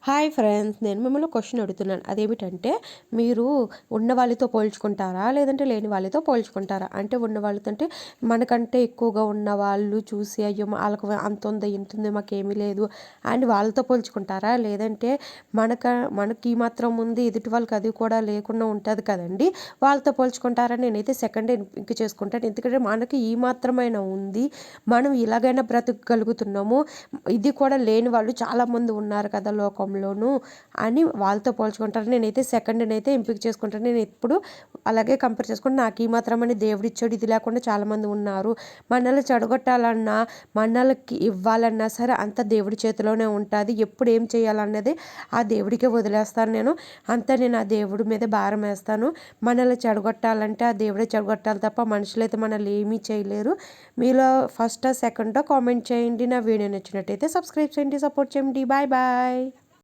Hi friends, నేను మిమ్మల్ని question అడుగుతున్నాను. అదేమిటంటే, మీరు ఉన్న వాళ్ళతో పోల్చుకుంటారా? లేదంటే లేని వాళ్ళతో పోల్చుకుంటారా? అంటే ఉన్న వాళ్ళతో అంటే మనకంటే ఎక్కువగా ఉన్న వాళ్ళు చూసి అయ్యో వాళ్ళకి అంత ఉంది ఇంత ఉంది మాకేమీ లేదు అండ్ వాళ్ళతో పోల్చుకుంటారా? లేదంటే మనకి ఈ మాత్రం ఉంది ఎదుటి వాళ్ళకి అది కూడా లేకుండా ఉంటుంది కదండి, వాళ్ళతో పోల్చుకుంటారా? నేనైతే సెకండ్ ఎంపిక చేసుకుంటాను. ఎందుకంటే మనకి ఈ మాత్రమైనా ఉంది, మనం ఇలాగైనా బ్రతకగలుగుతున్నాము, ఇది కూడా లేని వాళ్ళు చాలామంది ఉన్నారు కదా లోకంలోను అని వాళ్ళతో పోల్చుకుంటారు. నేనైతే సెకండ్ని అయితే ఎంపిక చేసుకుంటాను. నేను ఎప్పుడు అలాగే కంపేర్ చేసుకుంటే నాకు ఈ మాత్రమని దేవుడిచ్చాడు ఇది లేకుండా చాలామంది ఉన్నారు, మనల్ని చెడగొట్టాలన్నా మనల్కి ఇవ్వాలన్నా సరే అంత దేవుడి చేతిలోనే ఉంటుంది. ఎప్పుడు ఏం చేయాలన్నది ఆ దేవుడికే వదిలేస్తాను. నేను ఆ దేవుడి మీద భారం వేస్తాను. మనల్ని చెడగొట్టాలంటే ఆ దేవుడే చెడగొట్టాలి తప్ప మనుషులైతే మనల్ని ఏమీ చేయలేరు. మీలో ఫస్ట్ సెకండో కామెంట్ చేయండి. నా వీడియో నచ్చినట్టయితే సబ్స్క్రైబ్ చేయండి, సపోర్ట్ చేయండి. Bye bye.